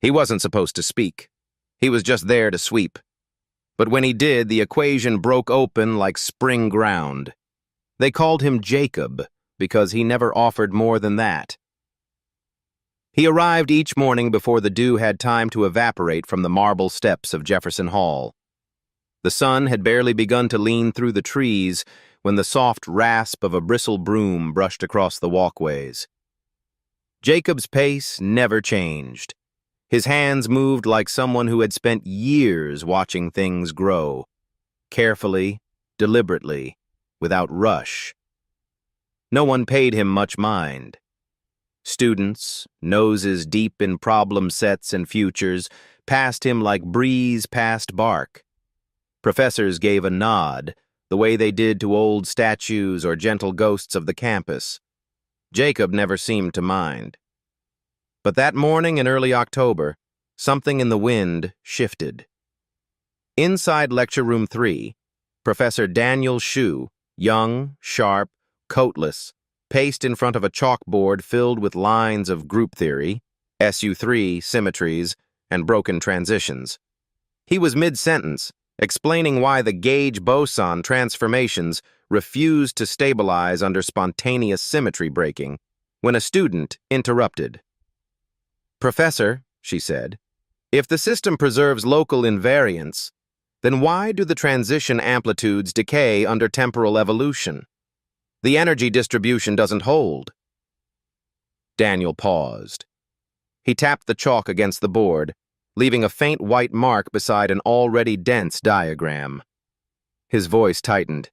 He wasn't supposed to speak. He was just there to sweep. But when he did, the equation broke open like spring ground. They called him Jacob because he never offered more than that. He arrived each morning before the dew had time to evaporate from the marble steps of Jefferson Hall. The sun had barely begun to lean through the trees when the soft rasp of a bristle broom brushed across the walkways. Jacob's pace never changed. His hands moved like someone who had spent years watching things grow, carefully, deliberately, without rush. No one paid him much mind. Students, noses deep in problem sets and futures, passed him like breeze past bark. Professors gave a nod, the way they did to old statues or gentle ghosts of the campus. Jacob never seemed to mind. But that morning in early October, something in the wind shifted. Inside Lecture Room 3, Professor Daniel Shu, young, sharp, coatless, paced in front of a chalkboard filled with lines of group theory, SU3, symmetries, and broken transitions. He was mid-sentence, explaining why the gauge boson transformations refused to stabilize under spontaneous symmetry breaking, when a student interrupted. "Professor," she said, "if the system preserves local invariance, then why do the transition amplitudes decay under temporal evolution? The energy distribution doesn't hold." Daniel paused. He tapped the chalk against the board, leaving a faint white mark beside an already dense diagram. His voice tightened.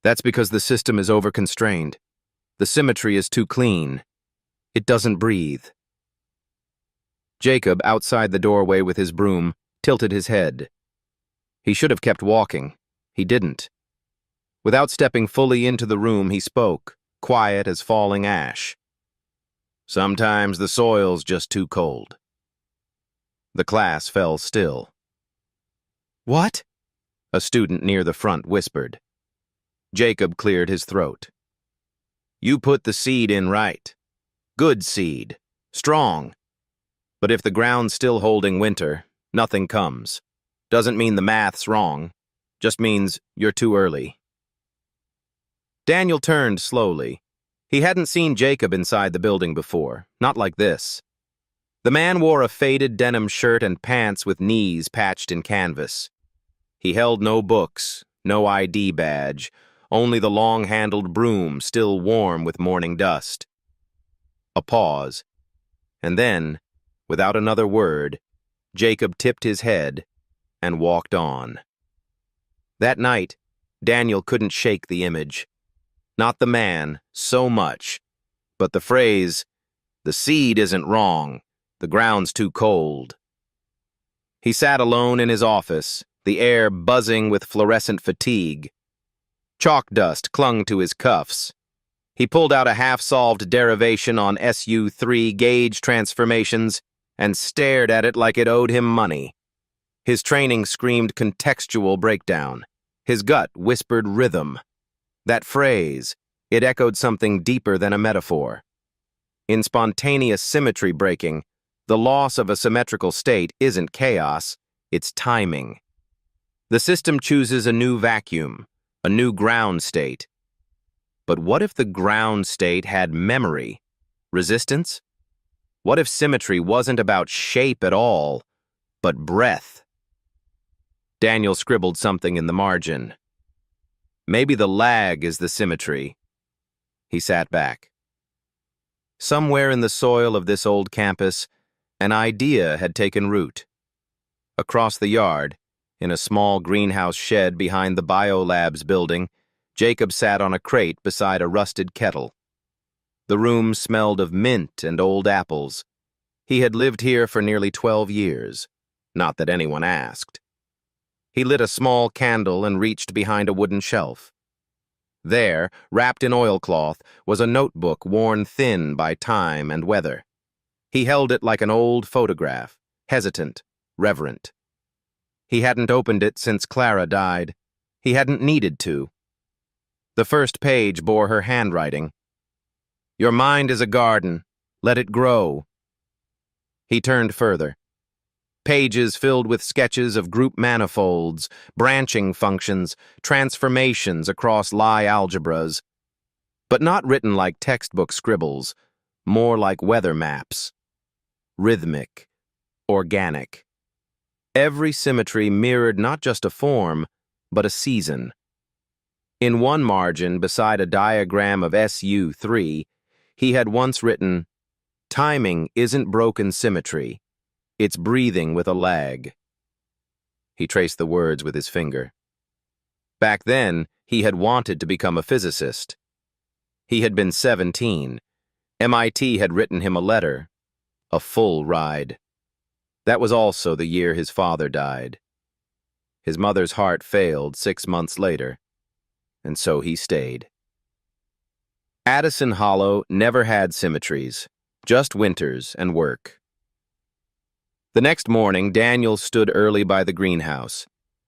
"That's because the system is overconstrained. The symmetry is too clean. It doesn't breathe." Jacob, outside the doorway with his broom, tilted his head. He should have kept walking. He didn't. Without stepping fully into the room, he spoke, quiet as falling ash. "Sometimes the soil's just too cold." The class fell still. "What?" a student near the front whispered. Jacob cleared his throat. "You put the seed in right. Good seed. Strong. But if the ground's still holding winter, nothing comes. Doesn't mean the math's wrong. Just means you're too early." Daniel turned slowly. He hadn't seen Jacob inside the building before, not like this. The man wore a faded denim shirt and pants with knees patched in canvas. He held no books, no ID badge, only the long-handled broom still warm with morning dust. A pause, and then, without another word, Jacob tipped his head and walked on. That night, Daniel couldn't shake the image. Not the man, so much, but the phrase, "The seed isn't wrong, the ground's too cold." He sat alone in his office, the air buzzing with fluorescent fatigue. Chalk dust clung to his cuffs. He pulled out a half-solved derivation on SU3 gauge transformations and stared at it like it owed him money. His training screamed contextual breakdown. His gut whispered rhythm. That phrase, it echoed something deeper than a metaphor. In spontaneous symmetry breaking, the loss of a symmetrical state isn't chaos, it's timing. The system chooses a new vacuum, a new ground state. But what if the ground state had memory, resistance? What if symmetry wasn't about shape at all, but breath? Daniel scribbled something in the margin. Maybe the lag is the symmetry. He sat back. Somewhere in the soil of this old campus, an idea had taken root. Across the yard, in a small greenhouse shed behind the biolabs building, Jacob sat on a crate beside a rusted kettle. The room smelled of mint and old apples. He had lived here for nearly 12 years. Not that anyone asked. He lit a small candle and reached behind a wooden shelf. There, wrapped in oilcloth, was a notebook worn thin by time and weather. He held it like an old photograph, hesitant, reverent. He hadn't opened it since Clara died. He hadn't needed to. The first page bore her handwriting. "Your mind is a garden. Let it grow." He turned further. Pages filled with sketches of group manifolds, branching functions, transformations across Lie algebras, but not written like textbook scribbles, more like weather maps. Rhythmic, organic. Every symmetry mirrored not just a form, but a season. In one margin, beside a diagram of SU3, he had once written, "Timing isn't broken symmetry. It's breathing with a lag." He traced the words with his finger. Back then, he had wanted to become a physicist. He had been 17. MIT had written him a letter, a full ride. That was also the year his father died. His mother's heart failed 6 months later, and so he stayed. Addison Hollow never had symmetries, just winters and work. The next morning, Daniel stood early by the greenhouse.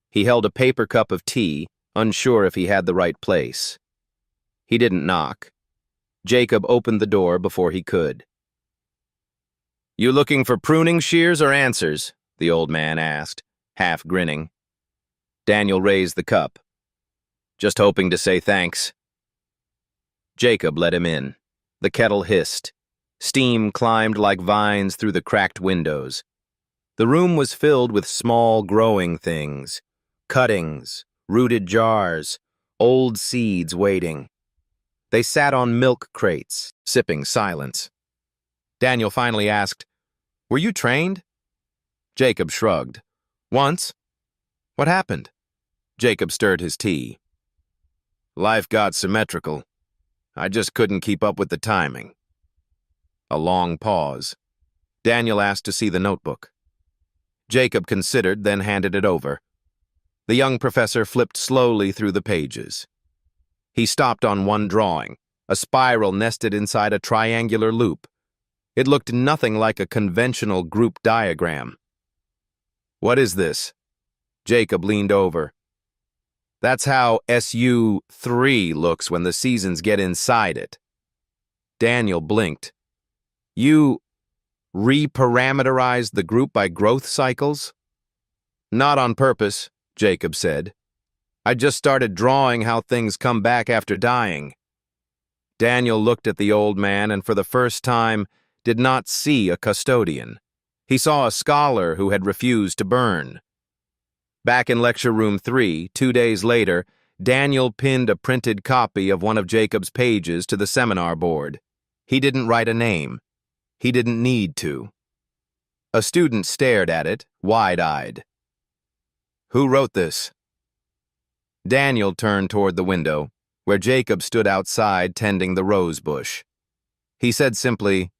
He held a paper cup of tea, unsure if he had the right place. He didn't knock. Jacob opened the door before he could. "You looking for pruning shears or answers?" the old man asked, half grinning. Daniel raised the cup. "Just hoping to say thanks." Jacob let him in. The kettle hissed. Steam climbed like vines through the cracked windows. The room was filled with small growing things, cuttings, rooted jars, old seeds waiting. They sat on milk crates, sipping silence. Daniel finally asked, "Were you trained?" Jacob shrugged. "Once." "What happened?" Jacob stirred his tea. "Life got symmetrical. I just couldn't keep up with the timing." A long pause. Daniel asked to see the notebook. Jacob considered, then handed it over. The young professor flipped slowly through the pages. He stopped on one drawing, a spiral nested inside a triangular loop. It looked nothing like a conventional group diagram. "What is this?" Jacob leaned over. "That's how SU3 looks when the seasons get inside it." Daniel blinked. "You reparameterized the group by growth cycles?" "Not on purpose," Jacob said. "I just started drawing how things come back after dying." Daniel looked at the old man and for the first time did not see a custodian. He saw a scholar who had refused to burn. Back in lecture room 3, 2 days later, Daniel pinned a printed copy of one of Jacob's pages to the seminar board. He didn't write a name. He didn't need to. A student stared at it, wide-eyed. "Who wrote this?" Daniel turned toward the window, where Jacob stood outside tending the rose bush. He said simply,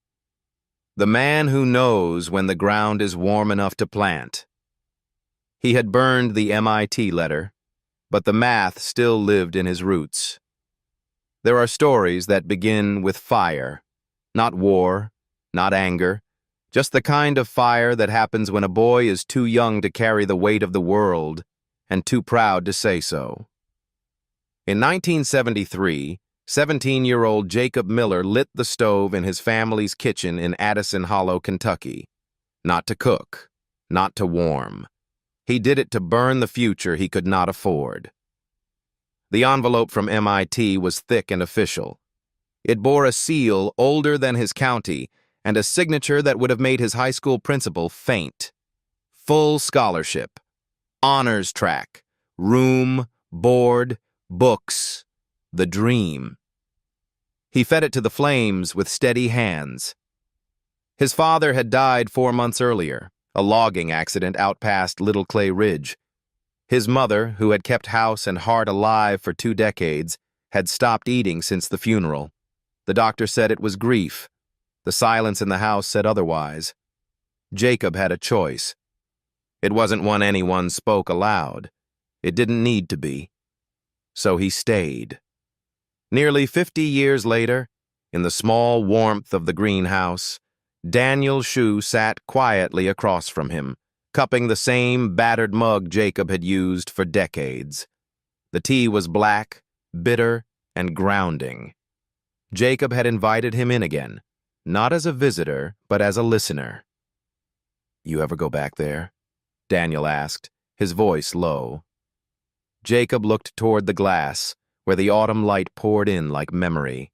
"The man who knows when the ground is warm enough to plant." He had burned the MIT letter, but the math still lived in his roots. There are stories that begin with fire, not war, not anger, just the kind of fire that happens when a boy is too young to carry the weight of the world and too proud to say so. In 1973, 17-year-old Jacob Miller lit the stove in his family's kitchen in Addison Hollow, Kentucky. Not to cook, not to warm. He did it to burn the future he could not afford. The envelope from MIT was thick and official. It bore a seal older than his county and a signature that would have made his high school principal faint. Full scholarship, honors track, room, board, books, the dream. He fed it to the flames with steady hands. His father had died 4 months earlier, a logging accident out past Little Clay Ridge. His mother, who had kept house and heart alive for 2 decades, had stopped eating since the funeral. The doctor said it was grief. The silence in the house said otherwise. Jacob had a choice. It wasn't one anyone spoke aloud. It didn't need to be. So he stayed. Nearly 50 years later, in the small warmth of the greenhouse, Daniel Shu sat quietly across from him, cupping the same battered mug Jacob had used for decades. The tea was black, bitter, and grounding. Jacob had invited him in again, not as a visitor, but as a listener. "You ever go back there?" Daniel asked, his voice low. Jacob looked toward the glass, where the autumn light poured in like memory.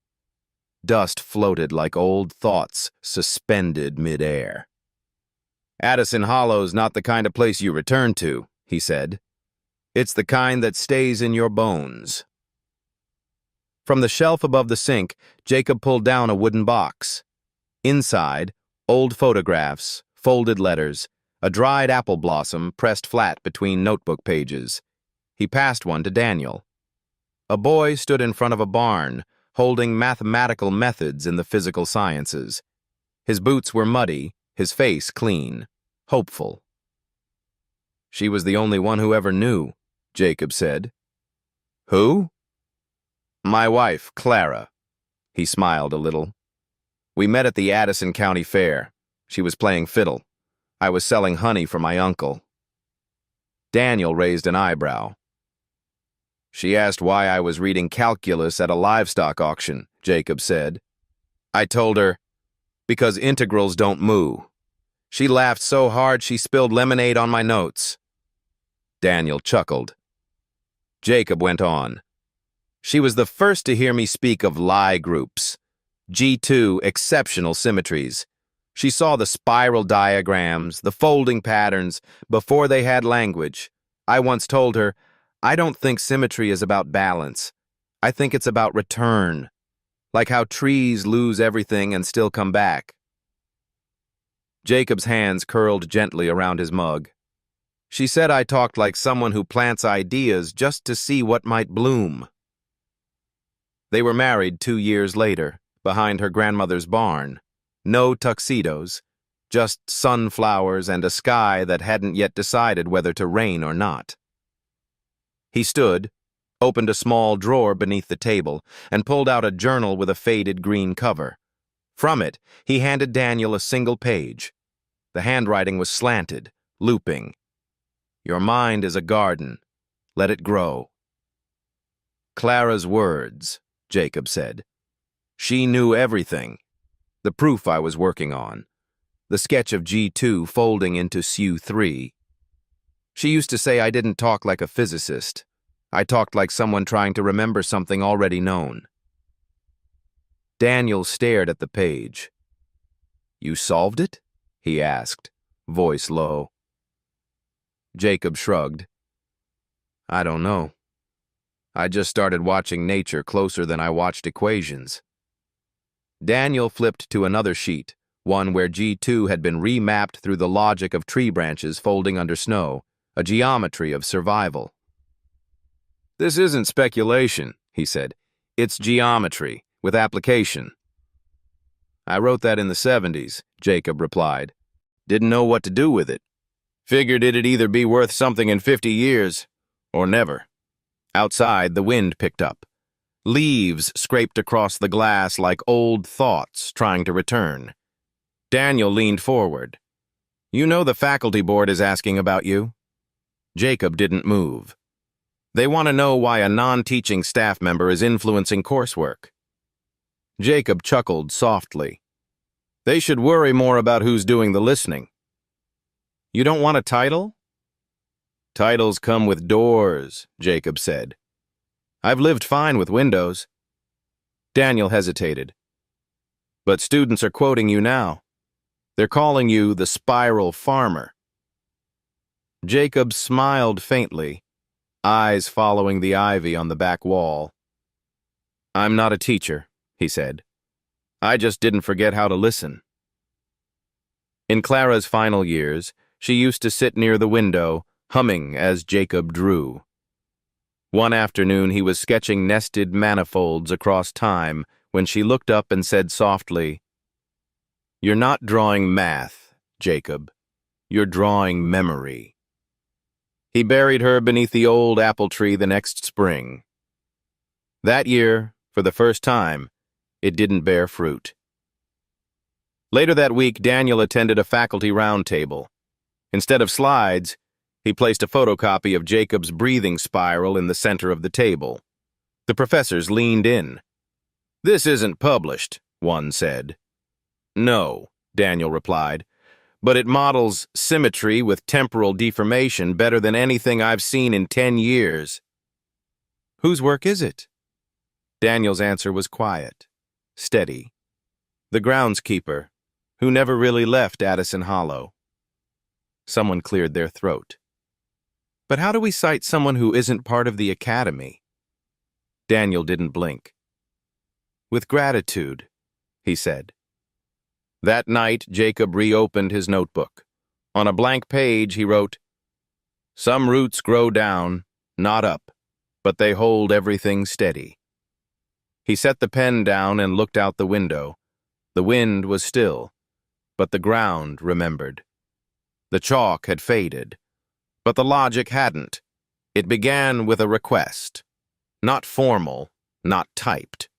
Dust floated like old thoughts suspended mid-air. Addison Hollow's not the kind of place you return to, he said. It's the kind that stays in your bones. From the shelf above the sink, Jacob pulled down a wooden box. Inside, old photographs, folded letters, a dried apple blossom pressed flat between notebook pages. He passed one to Daniel. A boy stood in front of a barn, holding mathematical methods in the physical sciences. His boots were muddy, his face clean, hopeful. She was the only one who ever knew, Jacob said. Who? My wife, Clara. He smiled a little. We met at the Addison County Fair. She was playing fiddle. I was selling honey for my uncle. Daniel raised an eyebrow. She asked why I was reading calculus at a livestock auction, Jacob said. I told her, because integrals don't moo. She laughed so hard she spilled lemonade on my notes. Daniel chuckled. Jacob went on. She was the first to hear me speak of Lie groups. G2 exceptional symmetries. She saw the spiral diagrams, the folding patterns, before they had language. I once told her, I don't think symmetry is about balance. I think it's about return. Like how trees lose everything and still come back. Jacob's hands curled gently around his mug. She said I talked like someone who plants ideas just to see what might bloom. They were married 2 years later, behind her grandmother's barn. No tuxedos, just sunflowers and a sky that hadn't yet decided whether to rain or not. He stood, opened a small drawer beneath the table, and pulled out a journal with a faded green cover. From it, he handed Daniel a single page. The handwriting was slanted, looping. Your mind is a garden. Let it grow. Clara's words, Jacob said. She knew everything. The proof I was working on. The sketch of G2 folding into SU3. She used to say I didn't talk like a physicist. I talked like someone trying to remember something already known. Daniel stared at the page. You solved it? He asked, voice low. Jacob shrugged. I don't know. I just started watching nature closer than I watched equations. Daniel flipped to another sheet, one where G2 had been remapped through the logic of tree branches folding under snow, a geometry of survival. This isn't speculation, he said. It's geometry, with application. I wrote that in the 70s, Jacob replied. Didn't know what to do with it. Figured it'd either be worth something in 50 years, or never. Outside, the wind picked up. Leaves scraped across the glass like old thoughts trying to return. Daniel leaned forward. You know the faculty board is asking about you? Jacob didn't move. They want to know why a non-teaching staff member is influencing coursework. Jacob chuckled softly. They should worry more about who's doing the listening. You don't want a title? Titles come with doors, Jacob said. I've lived fine with windows. Daniel hesitated. But students are quoting you now. They're calling you the spiral farmer. Jacob smiled faintly, eyes following the ivy on the back wall. I'm not a teacher, he said. I just didn't forget how to listen. In Clara's final years, she used to sit near the window, humming as Jacob drew. One afternoon he was sketching nested manifolds across time when she looked up and said softly, You're not drawing math, Jacob. You're drawing memory. He buried her beneath the old apple tree the next spring. That year, for the first time, it didn't bear fruit. Later that week, Daniel attended a faculty roundtable. Instead of slides, he placed a photocopy of Jacob's breathing spiral in the center of the table. The professors leaned in. This isn't published, one said. No, Daniel replied, but it models symmetry with temporal deformation better than anything I've seen in 10 years. Whose work is it? Daniel's answer was quiet, steady. The groundskeeper, who never really left Addison Hollow. Someone cleared their throat. But how do we cite someone who isn't part of the academy? Daniel didn't blink. With gratitude, he said. That night, Jacob reopened his notebook. On a blank page, he wrote, "Some roots grow down, not up, but they hold everything steady." He set the pen down and looked out the window. The wind was still, but the ground remembered. The chalk had faded, but the logic hadn't. It began with a request. Not formal, not typed.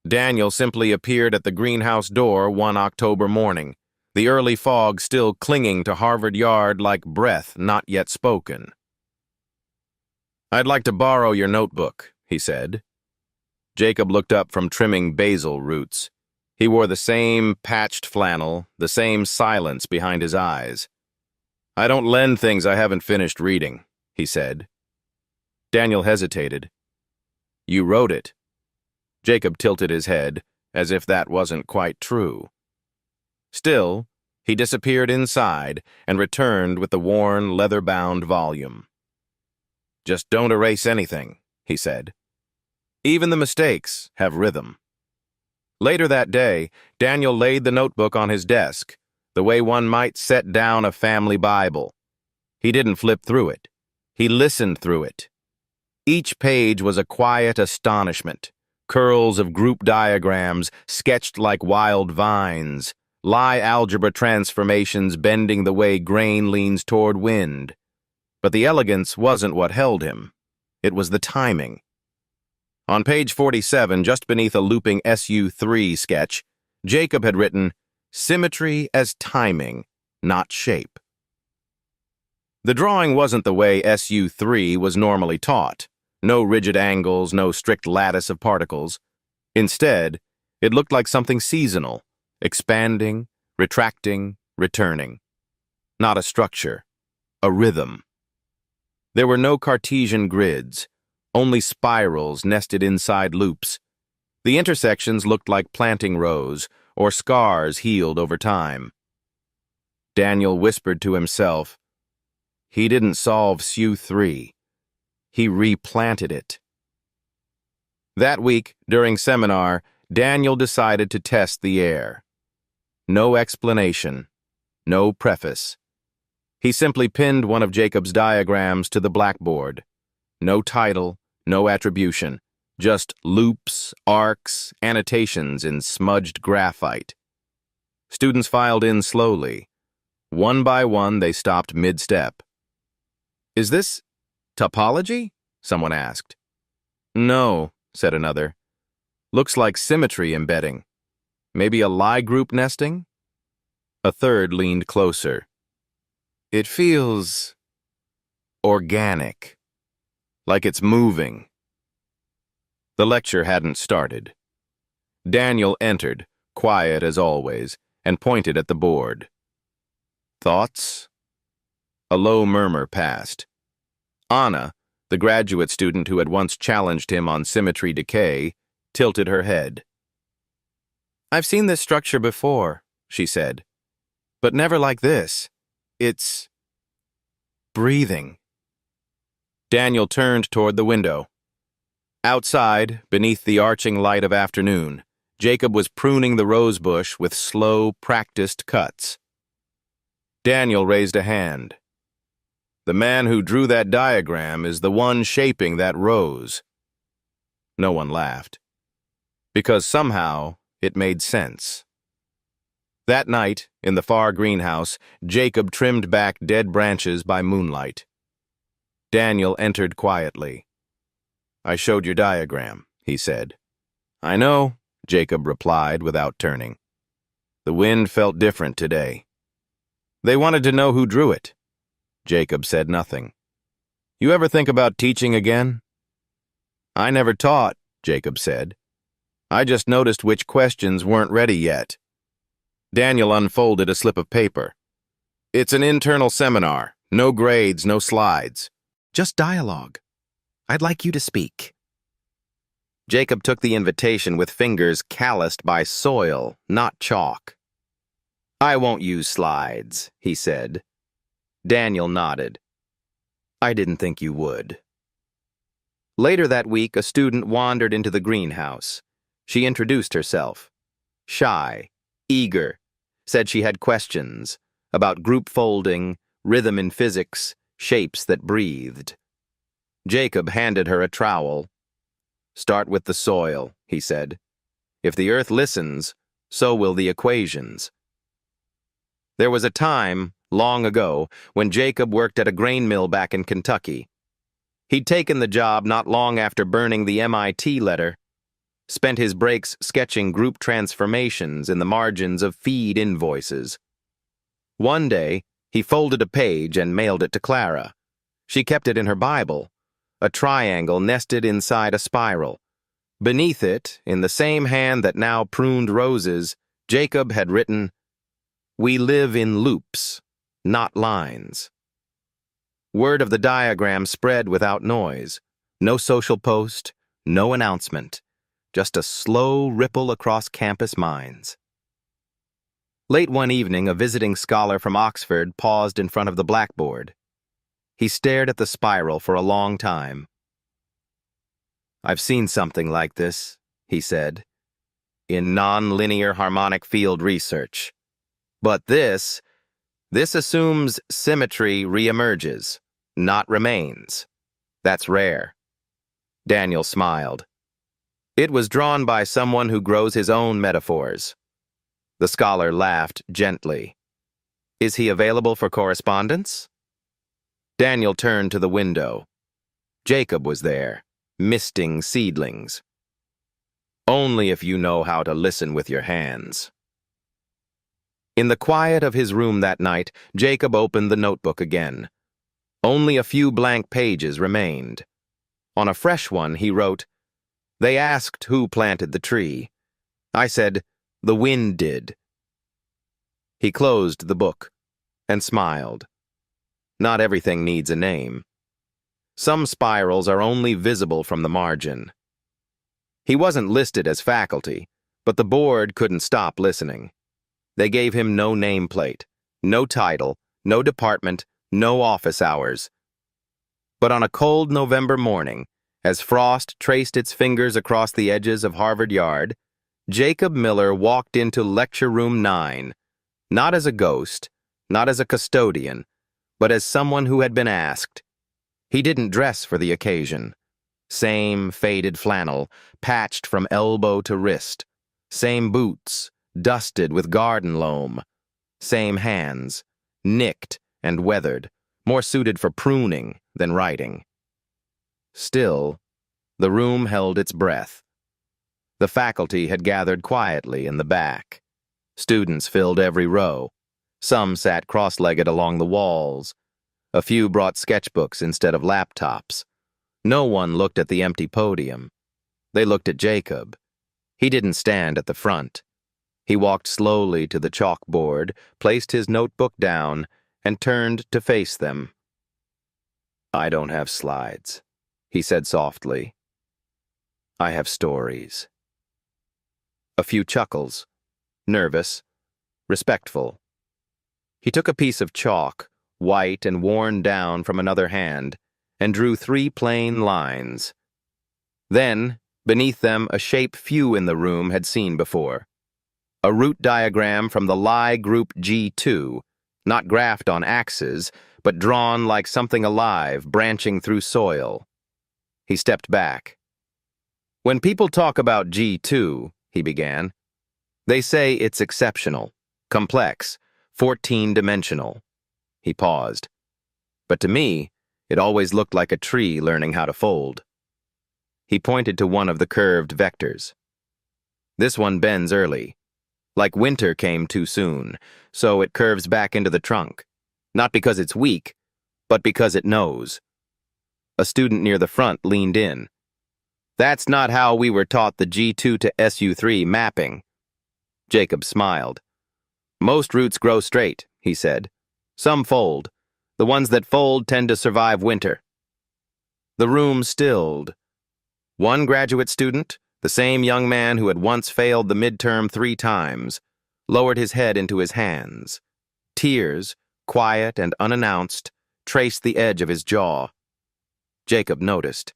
Daniel simply appeared at the greenhouse door one October morning, the early fog still clinging to Harvard Yard like breath not yet spoken. "I'd like to borrow your notebook," he said. Jacob looked up from trimming basil roots. He wore the same patched flannel, the same silence behind his eyes. "I don't lend things I haven't finished reading," he said. Daniel hesitated. "You wrote it." Jacob tilted his head, as if that wasn't quite true. Still, he disappeared inside and returned with the worn, leather-bound volume. "Just don't erase anything," he said. "Even the mistakes have rhythm." Later that day, Daniel laid the notebook on his desk, the way one might set down a family Bible. He didn't flip through it. He listened through it. Each page was a quiet astonishment. Curls of group diagrams sketched like wild vines, Lie algebra transformations bending the way grain leans toward wind. But the elegance wasn't what held him. It was the timing. On page 47, just beneath a looping SU3 sketch, Jacob had written, "Symmetry as timing, not shape." The drawing wasn't the way SU3 was normally taught. No rigid angles, no strict lattice of particles. Instead, it looked like something seasonal, expanding, retracting, returning. Not a structure, a rhythm. There were no Cartesian grids, only spirals nested inside loops. The intersections looked like planting rows or scars healed over time. Daniel whispered to himself, he didn't solve SU3. He replanted it. That week, during seminar, Daniel decided to test the air. No explanation, no preface. He simply pinned one of Jacob's diagrams to the blackboard. No title, no attribution, just loops, arcs, annotations in smudged graphite. Students filed in slowly. One by one, they stopped mid-step. "Is this topology?" someone asked. "No," said another. "Looks like symmetry embedding. Maybe a Lie group nesting?" A third leaned closer. "It feels organic, like it's moving." The lecture hadn't started. Daniel entered, quiet as always, and pointed at the board. "Thoughts?" A low murmur passed. Anna, the graduate student who had once challenged him on symmetry decay, tilted her head. "I've seen this structure before," she said, "but never like this. It's breathing." Daniel turned toward the window. Outside, beneath the arching light of afternoon, Jacob was pruning the rosebush with slow, practiced cuts. Daniel raised a hand. "The man who drew that diagram is the one shaping that rose." No one laughed, because somehow it made sense. That night, in the far greenhouse, Jacob trimmed back dead branches by moonlight. Daniel entered quietly. "I showed your diagram," he said. "I know," Jacob replied without turning. "The wind felt different today." "They wanted to know who drew it." Jacob said nothing. "You ever think about teaching again?" "I never taught," Jacob said. "I just noticed which questions weren't ready yet." Daniel unfolded a slip of paper. It's an internal seminar. No grades, no slides. Just dialogue. I'd like you to speak. Jacob took the invitation with fingers calloused by soil, not chalk. I won't use slides, he said. Daniel nodded. I didn't think you would. Later that week, a student wandered into the greenhouse. She introduced herself. Shy, eager, said she had questions about group folding, rhythm in physics, shapes that breathed. Jacob handed her a trowel. Start with the soil, he said. If the earth listens, so will the equations. There was a time, long ago, when Jacob worked at a grain mill back in Kentucky. He'd taken the job not long after burning the MIT letter, spent his breaks sketching group transformations in the margins of feed invoices. One day, he folded a page and mailed it to Clara. She kept it in her Bible, a triangle nested inside a spiral. Beneath it, in the same hand that now pruned roses, Jacob had written, "We live in loops, not lines." Word of the diagram spread without noise. No social post, no announcement. Just a slow ripple across campus minds. Late one evening, a visiting scholar from Oxford paused in front of the blackboard. He stared at the spiral for a long time. I've seen something like this, he said, in non-linear harmonic field research. But this assumes symmetry reemerges, not remains. That's rare. Daniel smiled. It was drawn by someone who grows his own metaphors. The scholar laughed gently. Is he available for correspondence? Daniel turned to the window. Jacob was there, misting seedlings. Only if you know how to listen with your hands. In the quiet of his room that night, Jacob opened the notebook again. Only a few blank pages remained. On a fresh one, he wrote, They asked who planted the tree. I said, the wind did. He closed the book and smiled. Not everything needs a name. Some spirals are only visible from the margin. He wasn't listed as faculty, but the board couldn't stop listening. They gave him no nameplate, no title, no department, no office hours. But on a cold November morning, as frost traced its fingers across the edges of Harvard Yard, Jacob Miller walked into Lecture Room 9, not as a ghost, not as a custodian, but as someone who had been asked. He didn't dress for the occasion. Same faded flannel, patched from elbow to wrist. Same boots, dusted with garden loam. Same hands, nicked and weathered, more suited for pruning than writing. Still, the room held its breath. The faculty had gathered quietly in the back. Students filled every row. Some sat cross-legged along the walls. A few brought sketchbooks instead of laptops. No one looked at the empty podium. They looked at Jacob. He didn't stand at the front. He walked slowly to the chalkboard, placed his notebook down, and turned to face them. I don't have slides, he said softly. I have stories. A few chuckles, nervous, respectful. He took a piece of chalk, white and worn down from another hand, and drew 3 plain lines. Then, beneath them, a shape few in the room had seen before. A root diagram from the Lie group G2, not graphed on axes, but drawn like something alive branching through soil. He stepped back. When people talk about G2, he began, they say it's exceptional, complex, 14-dimensional. He paused. But to me, it always looked like a tree learning how to fold. He pointed to one of the curved vectors. This one bends early. Like winter came too soon, so it curves back into the trunk. Not because it's weak, but because it knows. A student near the front leaned in. That's not how we were taught the G2 to SU3 mapping. Jacob smiled. Most roots grow straight, he said. Some fold. The ones that fold tend to survive winter. The room stilled. One graduate student, the same young man who had once failed the midterm 3 times, lowered his head into his hands. Tears, quiet and unannounced, traced the edge of his jaw. Jacob noticed.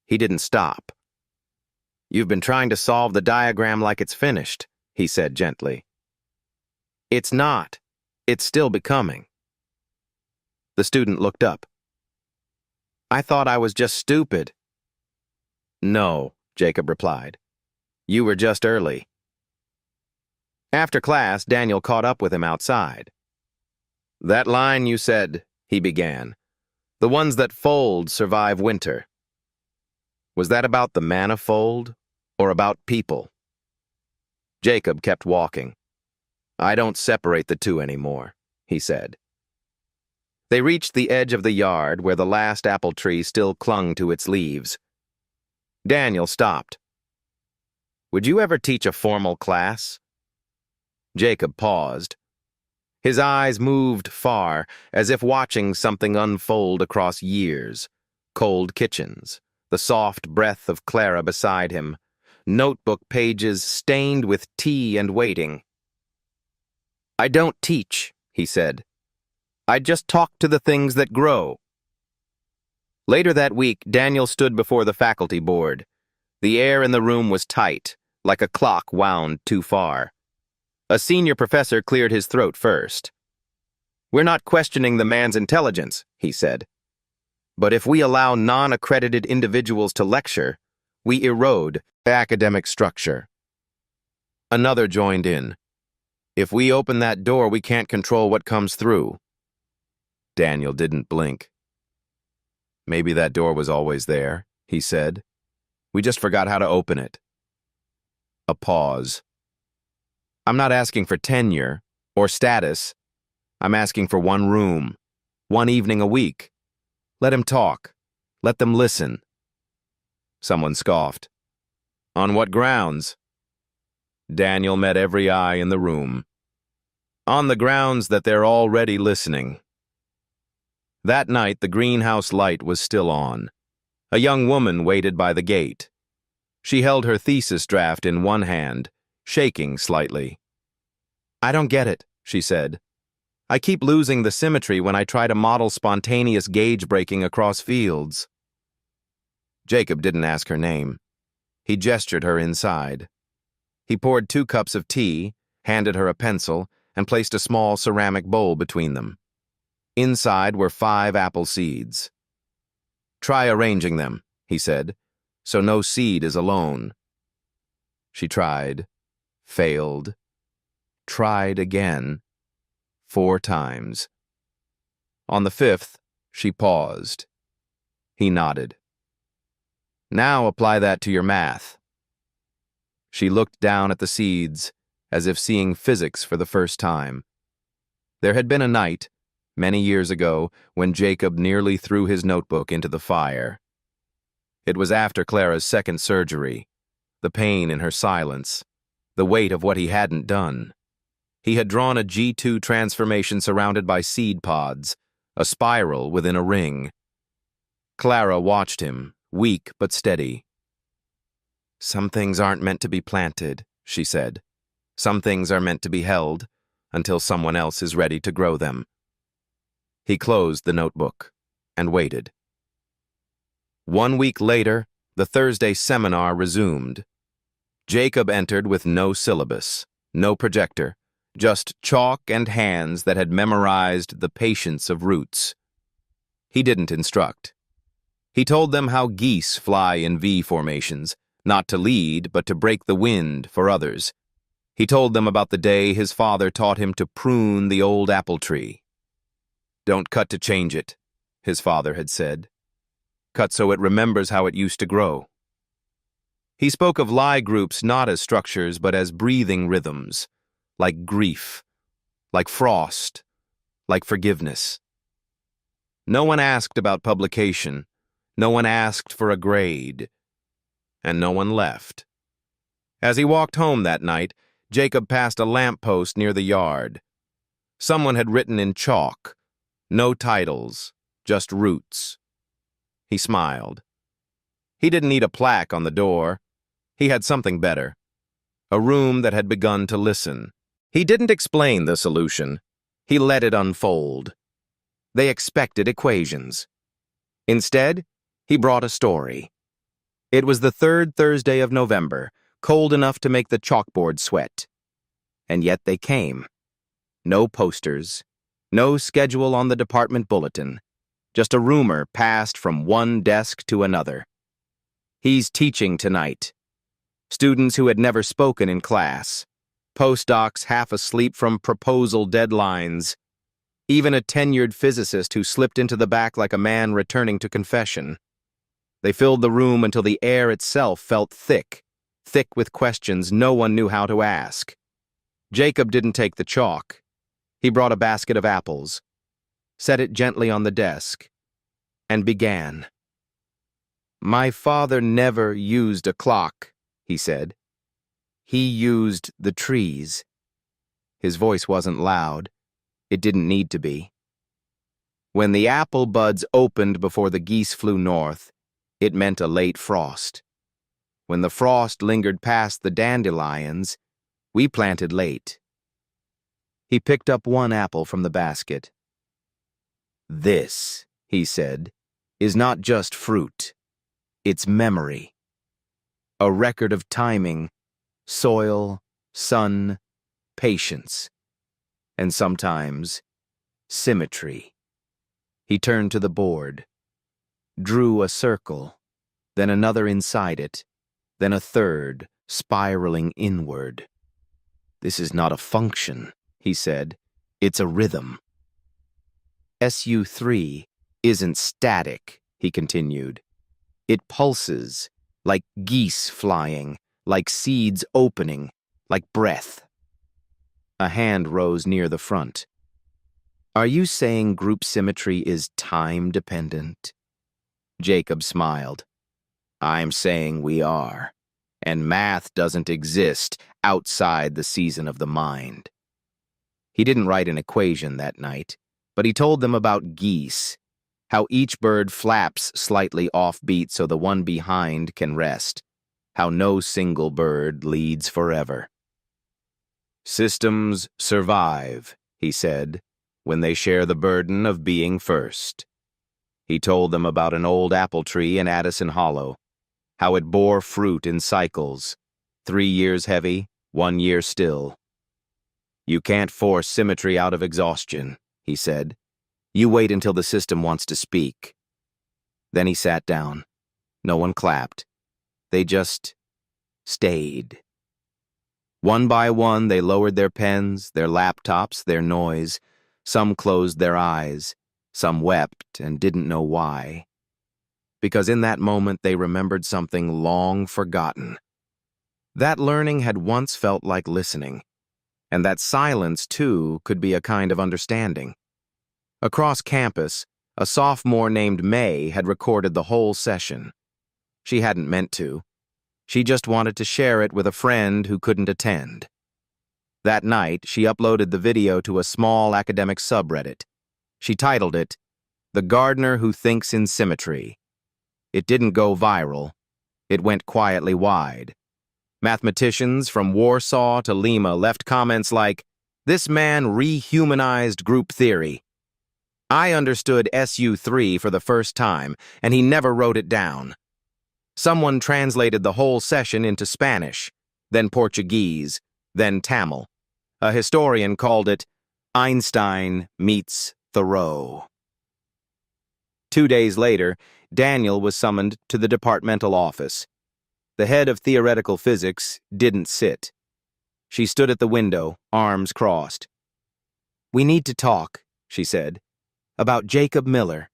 He didn't stop. "You've been trying to solve the diagram like it's finished," he said gently. "It's not. It's still becoming." The student looked up. "I thought I was just stupid." "No," Jacob replied. "You were just early." After class, Daniel caught up with him outside. "That line you said," he began, "the ones that fold survive winter. Was that about the manifold or about people?" Jacob kept walking. "I don't separate the two anymore," he said. They reached the edge of the yard where the last apple tree still clung to its leaves. Daniel stopped. "Would you ever teach a formal class?" Jacob paused. His eyes moved far, as if watching something unfold across years. Cold kitchens, the soft breath of Clara beside him, notebook pages stained with tea and waiting. "I don't teach," he said. "I just talk to the things that grow." Later that week, Daniel stood before the faculty board. The air in the room was tight, like a clock wound too far. A senior professor cleared his throat first. "We're not questioning the man's intelligence," he said. "But if we allow non-accredited individuals to lecture, we erode the academic structure." Another joined in. "If we open that door, we can't control what comes through." Daniel didn't blink. "Maybe that door was always there," he said. "We just forgot how to open it." A pause. "I'm not asking for tenure or status. I'm asking for one room, one evening a week. Let him talk. Let them listen." Someone scoffed. "On what grounds?" Daniel met every eye in the room. "On the grounds that they're already listening." That night, the greenhouse light was still on. A young woman waited by the gate. She held her thesis draft in one hand, shaking slightly. "I don't get it," she said. "I keep losing the symmetry when I try to model spontaneous gauge breaking across fields." Jacob didn't ask her name. He gestured her inside. He poured 2 cups of tea, handed her a pencil, and placed a small ceramic bowl between them. Inside were 5 apple seeds. "Try arranging them," he said, "so no seed is alone." She tried, failed, tried again, 4 times. On the 5th, she paused. He nodded. "Now apply that to your math." She looked down at the seeds, as if seeing physics for the first time. There had been a night, many years ago, when Jacob nearly threw his notebook into the fire. It was after Clara's second surgery, the pain in her silence, the weight of what he hadn't done. He had drawn a G2 transformation surrounded by seed pods, a spiral within a ring. Clara watched him, weak but steady. "Some things aren't meant to be planted," she said. "Some things are meant to be held until someone else is ready to grow them." He closed the notebook and waited. 1 week later, the Thursday seminar resumed. Jacob entered with no syllabus, no projector, just chalk and hands that had memorized the patience of roots. He didn't instruct. He told them how geese fly in V formations, not to lead, but to break the wind for others. He told them about the day his father taught him to prune the old apple tree. "Don't cut to change it," his father had said. "Cut so it remembers how it used to grow." He spoke of lie groups not as structures, but as breathing rhythms, like grief, like frost, like forgiveness. No one asked about publication, no one asked for a grade, and no one left. As he walked home that night, Jacob passed a lamp post near the yard. Someone had written in chalk, no titles, just roots. He smiled. He didn't need a plaque on the door. He had something better. A room that had begun to listen. He didn't explain the solution. He let it unfold. They expected equations. Instead, he brought a story. It was the third Thursday of November, cold enough to make the chalkboard sweat. And yet they came. No posters, no schedule on the department bulletin, just a rumor passed from one desk to another. He's teaching tonight. Students who had never spoken in class, postdocs half asleep from proposal deadlines, even a tenured physicist who slipped into the back like a man returning to confession. They filled the room until the air itself felt thick with questions no one knew how to ask. Jacob didn't take the chalk. He brought a basket of apples, set it gently on the desk, and began. "My father never used a clock," he said. "He used the trees." His voice wasn't loud. It didn't need to be. When the apple buds opened before the geese flew north, it meant a late frost. When the frost lingered past the dandelions, we planted late. He picked up one apple from the basket. "This," he said, "is not just fruit. It's memory. A record of timing, soil, sun, patience, and sometimes symmetry." He turned to the board, drew a circle, then another inside it, then a third, spiraling inward. "This is not a function," he said. "It's a rhythm." SU3 isn't static, he continued. It pulses, like geese flying, like seeds opening, like breath. A hand rose near the front. "Are you saying group symmetry is time-dependent?" Jacob smiled. "I'm saying we are, and math doesn't exist outside the season of the mind." He didn't write an equation that night, but he told them about geese, how each bird flaps slightly offbeat so the one behind can rest, how no single bird leads forever. "Systems survive," he said, "when they share the burden of being first." He told them about an old apple tree in Addison Hollow, how it bore fruit in cycles, 3 years heavy, 1 year still. "You can't force symmetry out of exhaustion," he said. "You wait until the system wants to speak." Then he sat down. No one clapped. They just stayed. One by one, they lowered their pens, their laptops, their noise. Some closed their eyes. Some wept and didn't know why. Because in that moment, they remembered something long forgotten. That learning had once felt like listening. And that silence, too, could be a kind of understanding. Across campus, a sophomore named May had recorded the whole session. She hadn't meant to. She just wanted to share it with a friend who couldn't attend. That night, she uploaded the video to a small academic subreddit. She titled it, "The Gardener Who Thinks in Symmetry." It didn't go viral. It went quietly wide. Mathematicians from Warsaw to Lima left comments like, "This man rehumanized group theory. I understood SU3 for the first time, and he never wrote it down." Someone translated the whole session into Spanish, then Portuguese, then Tamil. A historian called it Einstein meets Thoreau. 2 days later, Daniel was summoned to the departmental office. The head of theoretical physics didn't sit. She stood at the window, arms crossed. "We need to talk," she said, "about Jacob Miller."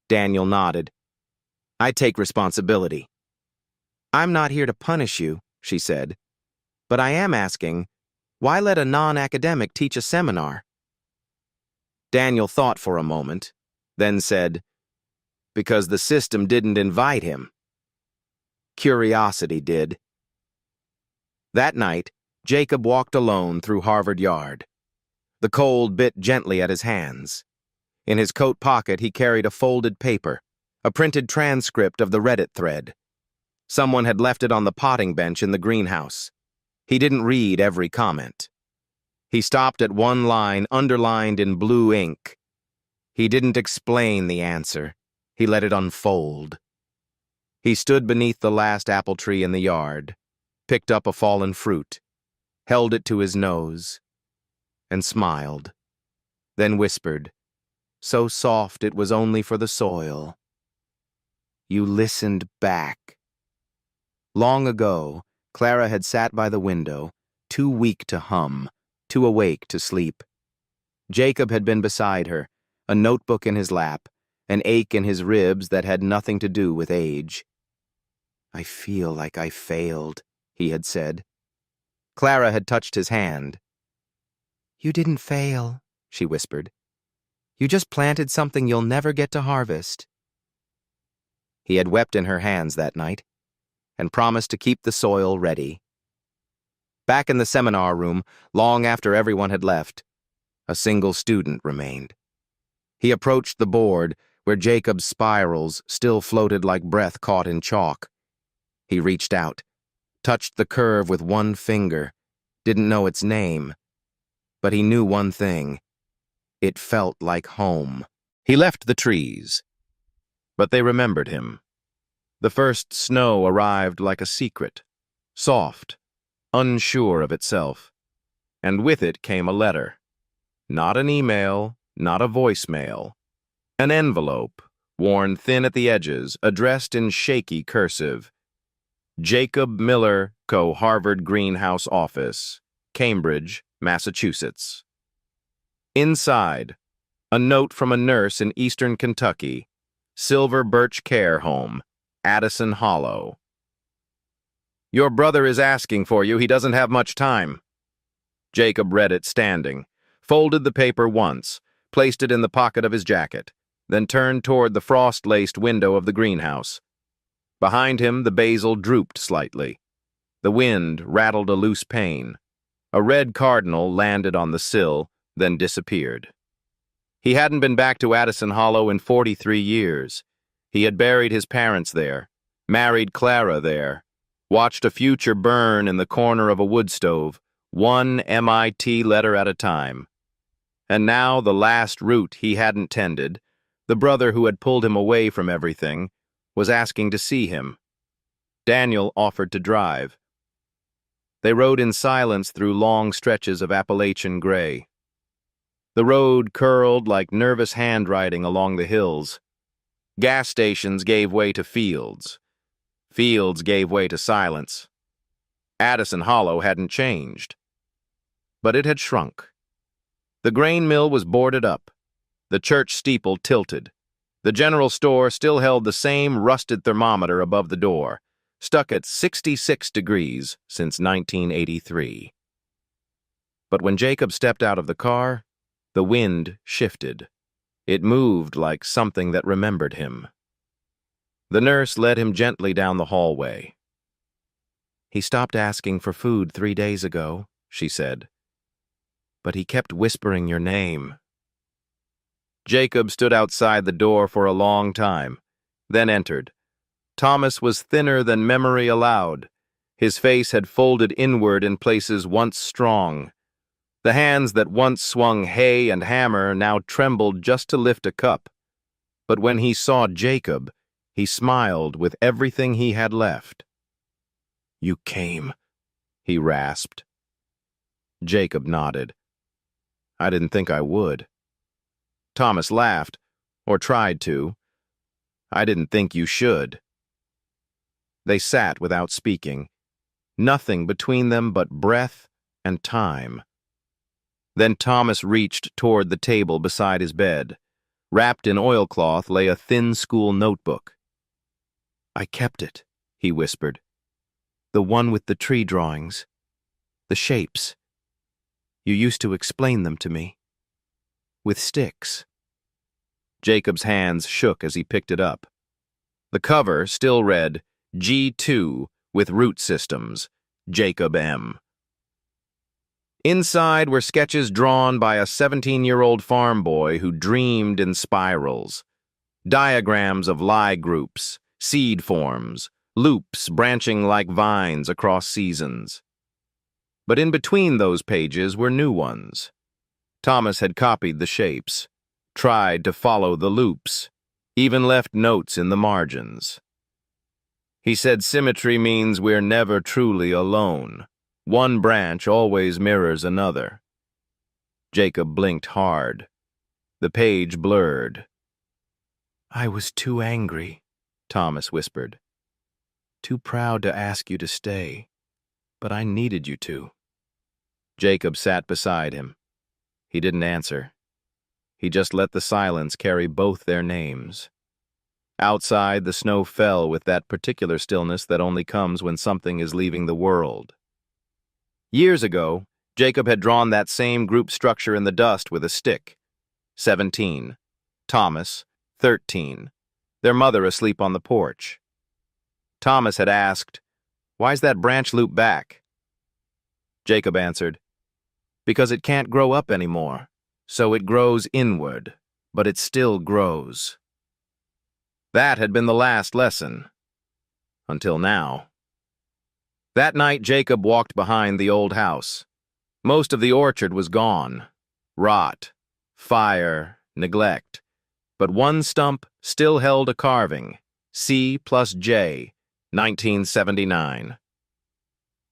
Daniel nodded. "I take responsibility." "I'm not here to punish you," she said, "but I am asking, why let a non-academic teach a seminar?" Daniel thought for a moment, then said, "Because the system didn't invite him. Curiosity did." That night, Jacob walked alone through Harvard Yard. The cold bit gently at his hands. In his coat pocket, he carried a folded paper, a printed transcript of the Reddit thread. Someone had left it on the potting bench in the greenhouse. He didn't read every comment. He stopped at one line underlined in blue ink. He didn't explain the answer. He let it unfold. He stood beneath the last apple tree in the yard, picked up a fallen fruit, held it to his nose, and smiled, then whispered, so soft it was only for the soil. You listened back. Long ago, Clara had sat by the window, too weak to hum, too awake to sleep. Jacob had been beside her, a notebook in his lap, an ache in his ribs that had nothing to do with age. I feel like I failed, he had said. Clara had touched his hand. You didn't fail, she whispered. You just planted something you'll never get to harvest. He had wept in her hands that night, and promised to keep the soil ready. Back in the seminar room, long after everyone had left, a single student remained. He approached the board, where Jacob's spirals still floated like breath caught in chalk. He reached out, touched the curve with one finger, didn't know its name, but he knew one thing. It felt like home. He left the trees, but they remembered him. The first snow arrived like a secret, soft, unsure of itself, and with it came a letter. Not an email, not a voicemail. An envelope, worn thin at the edges, addressed in shaky cursive. Jacob Miller, Co-Harvard Greenhouse Office, Cambridge, Massachusetts. Inside, a note from a nurse in eastern Kentucky, Silver Birch Care Home, Addison Hollow. Your brother is asking for you. He doesn't have much time. Jacob read it standing, folded the paper once, placed it in the pocket of his jacket, then turned toward the frost-laced window of the greenhouse. Behind him, the basil drooped slightly. The wind rattled a loose pane. A red cardinal landed on the sill, then disappeared. He hadn't been back to Addison Hollow in 43 years. He had buried his parents there, married Clara there, watched a future burn in the corner of a wood stove, one MIT letter at a time. And now the last root he hadn't tended, the brother who had pulled him away from everything, was asking to see him. Daniel offered to drive. They rode in silence through long stretches of Appalachian gray. The road curled like nervous handwriting along the hills. Gas stations gave way to fields. Fields gave way to silence. Addison Hollow hadn't changed, but it had shrunk. The grain mill was boarded up. The church steeple tilted. The general store still held the same rusted thermometer above the door, stuck at 66 degrees since 1983. But when Jacob stepped out of the car, the wind shifted. It moved like something that remembered him. The nurse led him gently down the hallway. He stopped asking for food 3 days ago, she said. But he kept whispering your name. Jacob stood outside the door for a long time, then entered. Thomas was thinner than memory allowed. His face had folded inward in places once strong. The hands that once swung hay and hammer now trembled just to lift a cup. But when he saw Jacob, he smiled with everything he had left. You came, he rasped. Jacob nodded. I didn't think I would. Thomas laughed, or tried to. I didn't think you should. They sat without speaking, nothing between them but breath and time. Then Thomas reached toward the table beside his bed. Wrapped in oilcloth lay a thin school notebook. I kept it, he whispered. The one with the tree drawings. The shapes. You used to explain them to me. With sticks. Jacob's hands shook as he picked it up. The cover still read, G2 with root systems, Jacob M. Inside were sketches drawn by a 17-year-old farm boy who dreamed in spirals. Diagrams of Lie groups, seed forms, loops branching like vines across seasons. But in between those pages were new ones. Thomas had copied the shapes, tried to follow the loops, even left notes in the margins. He said symmetry means we're never truly alone. One branch always mirrors another. Jacob blinked hard. The page blurred. "I was too angry," Thomas whispered. "Too proud to ask you to stay, but I needed you to." Jacob sat beside him. He didn't answer. He just let the silence carry both their names. Outside, the snow fell with that particular stillness that only comes when something is leaving the world. Years ago, Jacob had drawn that same group structure in the dust with a stick. 17. Thomas, 13. Their mother asleep on the porch. Thomas had asked, "Why's that branch loop back?" Jacob answered, "Because it can't grow up anymore, so it grows inward, but it still grows." That had been the last lesson. Until now. That night, Jacob walked behind the old house. Most of the orchard was gone. Rot, fire, neglect. But one stump still held a carving, C+J, 1979.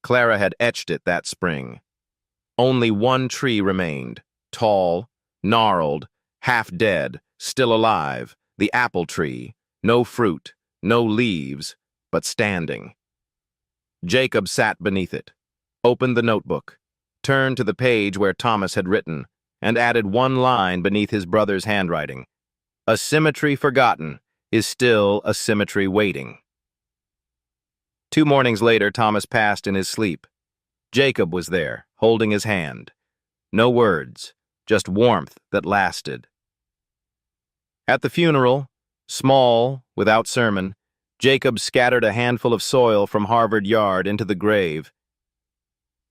Clara had etched it that spring. Only one tree remained, tall, gnarled, half dead, still alive, the apple tree, no fruit, no leaves, but standing. Jacob sat beneath it, opened the notebook, turned to the page where Thomas had written, and added one line beneath his brother's handwriting. "A symmetry forgotten is still a symmetry waiting." 2 mornings later, Thomas passed in his sleep. Jacob was there, holding his hand. No words, just warmth that lasted. At the funeral, small, without sermon, Jacob scattered a handful of soil from Harvard Yard into the grave.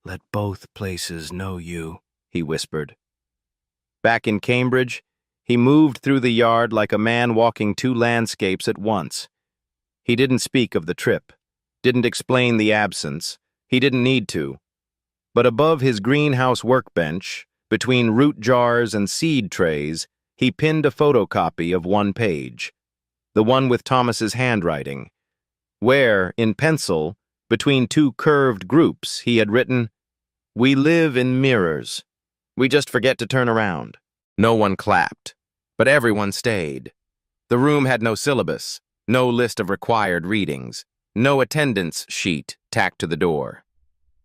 "Let both places know you," he whispered. Back in Cambridge, he moved through the yard like a man walking 2 landscapes at once. He didn't speak of the trip, didn't explain the absence. He didn't need to. But above his greenhouse workbench, between root jars and seed trays, he pinned a photocopy of one page, the one with Thomas's handwriting, where, in pencil, between 2 curved groups, he had written, "We live in mirrors. We just forget to turn around." No one clapped, but everyone stayed. The room had no syllabus, no list of required readings, no attendance sheet tacked to the door.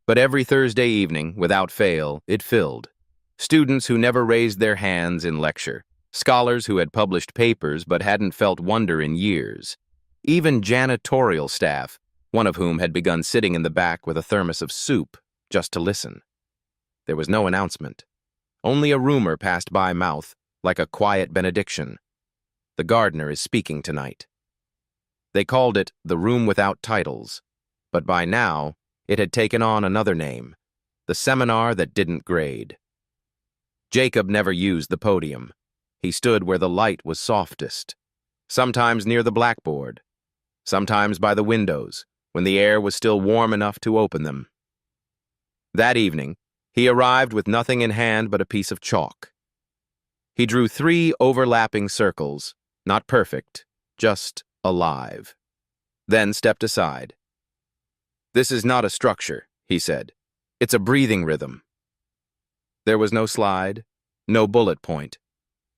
But every Thursday evening, without fail, it filled. Students who never raised their hands in lecture, scholars who had published papers but hadn't felt wonder in years, even janitorial staff, one of whom had begun sitting in the back with a thermos of soup just to listen. There was no announcement. Only a rumor passed by mouth, like a quiet benediction. "The gardener is speaking tonight." They called it the Room Without Titles, but by now it had taken on another name, the Seminar That Didn't Grade. Jacob never used the podium. He stood where the light was softest, sometimes near the blackboard, sometimes by the windows, when the air was still warm enough to open them. That evening, he arrived with nothing in hand but a piece of chalk. He drew 3 overlapping circles, not perfect, just alive, then stepped aside. "This is not a structure," he said. "It's a breathing rhythm." There was no slide, no bullet point,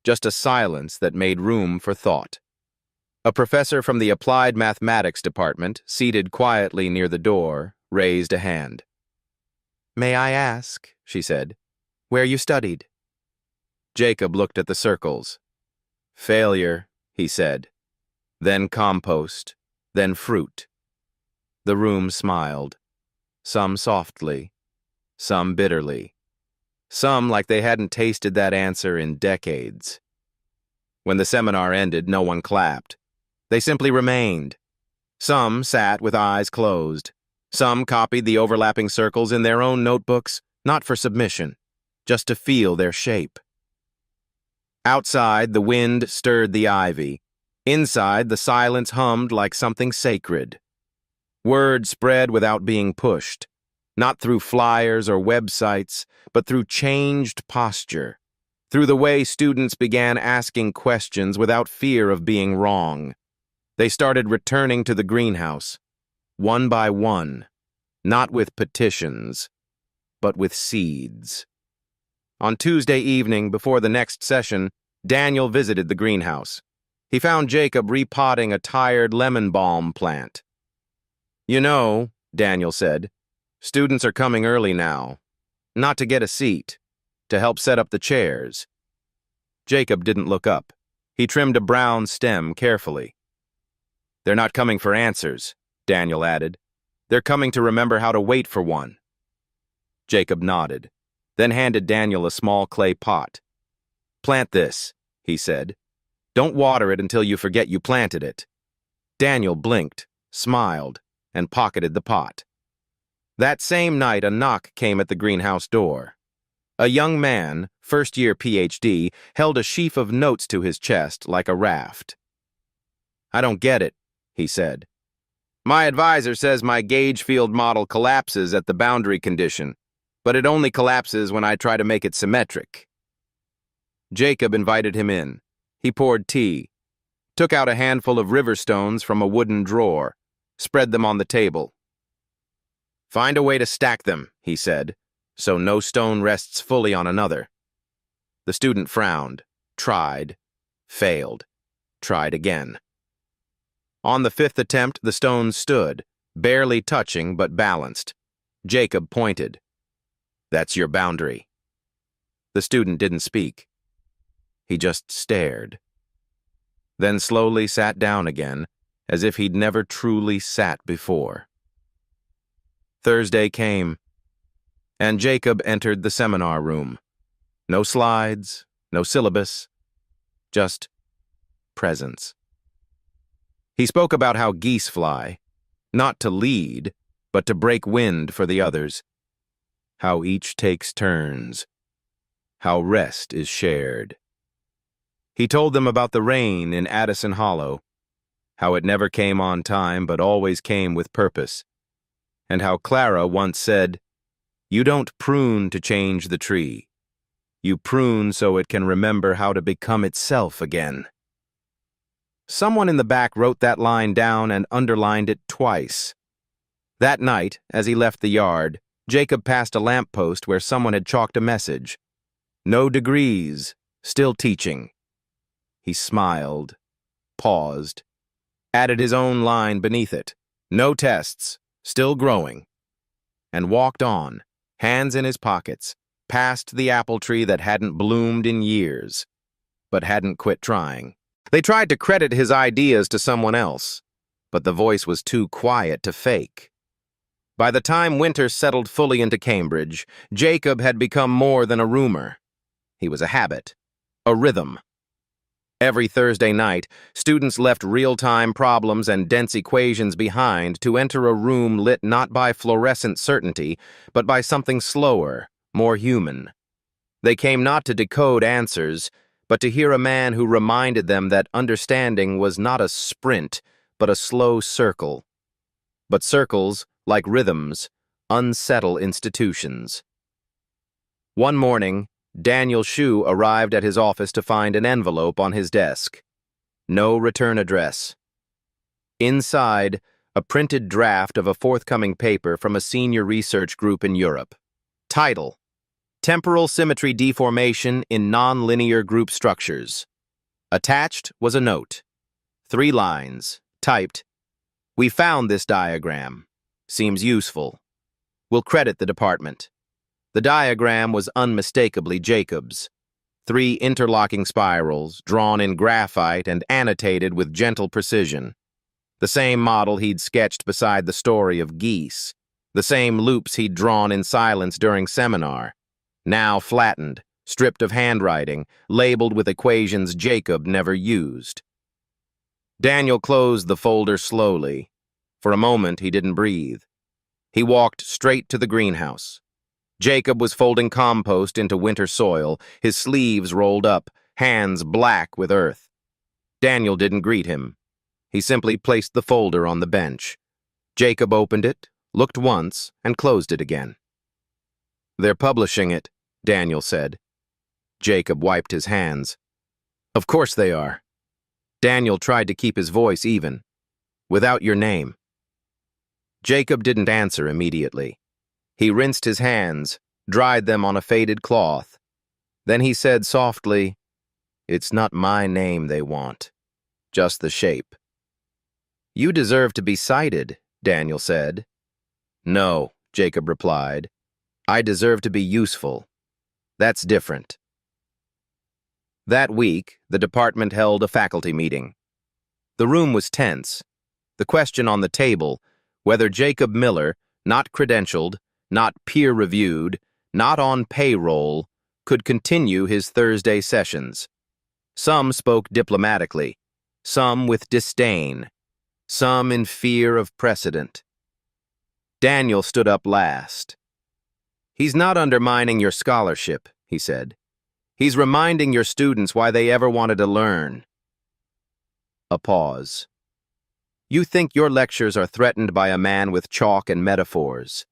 just a silence that made room for thought. A professor from the Applied Mathematics department, seated quietly near the door, raised a hand. "May I ask," she said, "where you studied?" Jacob looked at the circles. "Failure," he said. Then compost, then fruit. The room smiled, some softly, some bitterly, some like they hadn't tasted that answer in decades. When the seminar ended, no one clapped. They simply remained. Some sat with eyes closed. Some copied the overlapping circles in their own notebooks, not for submission, just to feel their shape. Outside, the wind stirred the ivy. Inside, the silence hummed like something sacred. Word spread without being pushed, not through flyers or websites, but through changed posture, through the way students began asking questions without fear of being wrong. They started returning to the greenhouse, one by one, not with petitions, but with seeds. On Tuesday evening, before the next session, Daniel visited the greenhouse. He found Jacob repotting a tired lemon balm plant. "You know," Daniel said, "students are coming early now. Not to get a seat, to help set up the chairs." Jacob didn't look up. He trimmed a brown stem carefully. "They're not coming for answers," Daniel added. "They're coming to remember how to wait for one." Jacob nodded, then handed Daniel a small clay pot. "Plant this," he said. "Don't water it until you forget you planted it." Daniel blinked, smiled, and pocketed the pot. That same night, a knock came at the greenhouse door. A young man, first-year PhD, held a sheaf of notes to his chest like a raft. "I don't get it," he said. "My advisor says my gauge field model collapses at the boundary condition, but it only collapses when I try to make it symmetric." Jacob invited him in. He poured tea, took out a handful of river stones from a wooden drawer, spread them on the table. "Find a way to stack them," he said, "so no stone rests fully on another." The student frowned, tried, failed, tried again. On the fifth attempt, the stones stood, barely touching but balanced. Jacob pointed. "That's your boundary." The student didn't speak. He just stared. Then slowly sat down again, as if he'd never truly sat before. Thursday came, and Jacob entered the seminar room. No slides, no syllabus, just presence. He spoke about how geese fly, not to lead, but to break wind for the others. How each takes turns. How rest is shared. He told them about the rain in Addison Hollow, how it never came on time but always came with purpose, and how Clara once said, "You don't prune to change the tree. You prune so it can remember how to become itself again." Someone in the back wrote that line down and underlined it twice. That night, as he left the yard, Jacob passed a lamppost where someone had chalked a message. "No degrees, still teaching." He smiled, paused, added his own line beneath it. "No tests, still growing," and walked on, hands in his pockets, past the apple tree that hadn't bloomed in years, but hadn't quit trying. They tried to credit his ideas to someone else, but the voice was too quiet to fake. By the time winter settled fully into Cambridge, Jacob had become more than a rumor. He was a habit, a rhythm. Every Thursday night, students left real-time problems and dense equations behind to enter a room lit not by fluorescent certainty, but by something slower, more human. They came not to decode answers, but to hear a man who reminded them that understanding was not a sprint, but a slow circle. But circles, like rhythms, unsettle institutions. One morning, Daniel Shu arrived at his office to find an envelope on his desk. No return address. Inside, a printed draft of a forthcoming paper from a senior research group in Europe. Title: Temporal Symmetry Deformation in Nonlinear Group Structures. Attached was a note. 3 lines, typed, "We found this diagram. Seems useful. We'll credit the department." The diagram was unmistakably Jacob's. 3 interlocking spirals, drawn in graphite and annotated with gentle precision. The same model he'd sketched beside the story of geese. The same loops he'd drawn in silence during seminar. Now flattened, stripped of handwriting, labeled with equations Jacob never used. Daniel closed the folder slowly. For a moment, he didn't breathe. He walked straight to the greenhouse. Jacob was folding compost into winter soil, his sleeves rolled up, hands black with earth. Daniel didn't greet him. He simply placed the folder on the bench. Jacob opened it, looked once, and closed it again. "They're publishing it," Daniel said. Jacob wiped his hands. "Of course they are." Daniel tried to keep his voice even. "Without your name." Jacob didn't answer immediately. He rinsed his hands, dried them on a faded cloth. Then he said softly, "It's not my name they want, just the shape." "You deserve to be cited," Daniel said. "No," Jacob replied. "I deserve to be useful. That's different." That week, the department held a faculty meeting. The room was tense. The question on the table, whether Jacob Miller, not credentialed, not peer-reviewed, not on payroll, could continue his Thursday sessions. Some spoke diplomatically, some with disdain, some in fear of precedent. Daniel stood up last. "He's not undermining your scholarship," he said. "He's reminding your students why they ever wanted to learn." A pause. "You think your lectures are threatened by a man with chalk and metaphors.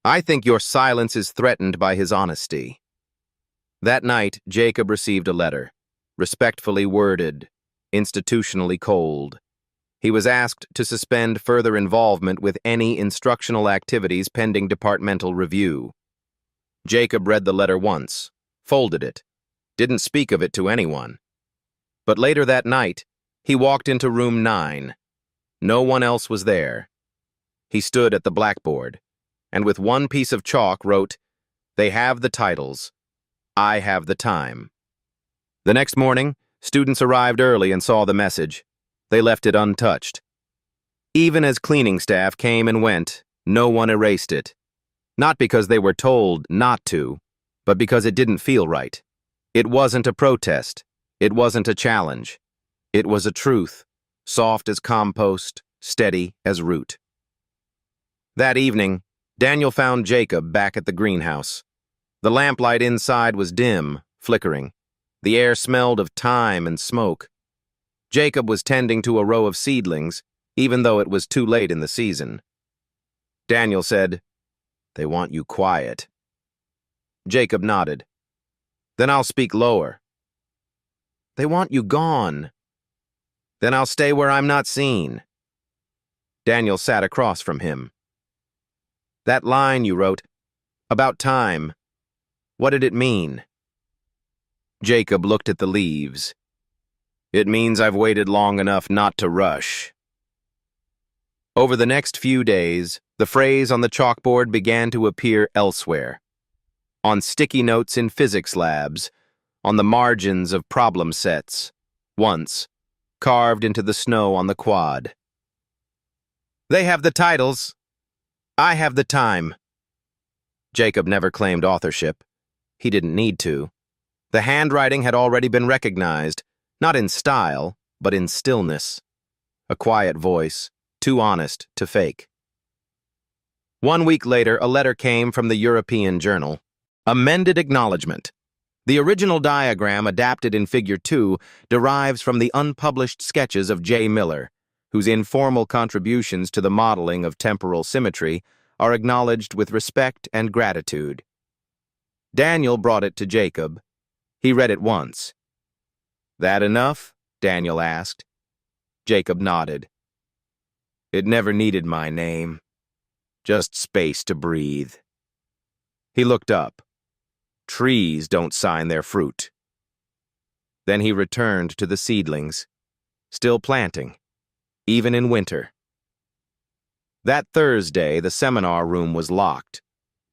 I think your silence is threatened by his honesty." That night, Jacob received a letter, respectfully worded, institutionally cold. He was asked to suspend further involvement with any instructional activities pending departmental review. Jacob read the letter once, folded it, didn't speak of it to anyone. But later that night, he walked into room 9. No one else was there. He stood at the blackboard, and with one piece of chalk wrote, "They have the titles. I have the time." The next morning, students arrived early and saw the message. They left it untouched. Even as cleaning staff came and went, no one erased it. Not because they were told not to, but because it didn't feel right. It wasn't a protest. It wasn't a challenge. It was a truth, soft as compost, steady as root. That evening, Daniel found Jacob back at the greenhouse. The lamplight inside was dim, flickering. The air smelled of thyme and smoke. Jacob was tending to a row of seedlings, even though it was too late in the season. Daniel said, "They want you quiet." Jacob nodded. "Then I'll speak lower." "They want you gone." "Then I'll stay where I'm not seen." Daniel sat across from him. "That line you wrote, about time, what did it mean?" Jacob looked at the leaves. "It means I've waited long enough not to rush." Over the next few days, the phrase on the chalkboard began to appear elsewhere. On sticky notes in physics labs, on the margins of problem sets, once, carved into the snow on the quad. "They have the titles. I have the time." Jacob never claimed authorship. He didn't need to. The handwriting had already been recognized, not in style, but in stillness. A quiet voice, too honest to fake. 1 week later, a letter came from the European Journal. Amended acknowledgement. The original diagram adapted in Figure 2 derives from the unpublished sketches of J. Miller, whose informal contributions to the modeling of temporal symmetry are acknowledged with respect and gratitude. Daniel brought it to Jacob. He read it once. "That enough?" Daniel asked. Jacob nodded. "It never needed my name. Just space to breathe." He looked up. "Trees don't sign their fruit." Then he returned to the seedlings, still planting, even in winter. That Thursday, the seminar room was locked,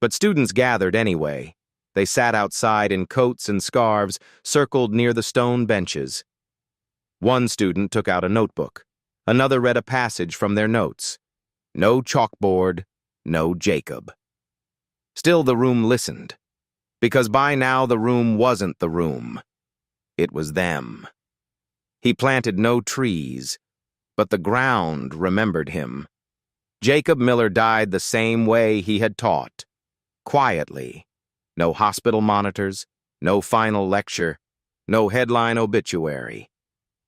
but students gathered anyway. They sat outside in coats and scarves, circled near the stone benches. One student took out a notebook. Another read a passage from their notes. No chalkboard, no Jacob. Still the room listened, because by now the room wasn't the room. It was them. He planted no trees, but the ground remembered him. Jacob Miller died the same way he had taught, quietly, No hospital monitors, no final lecture, no headline obituary.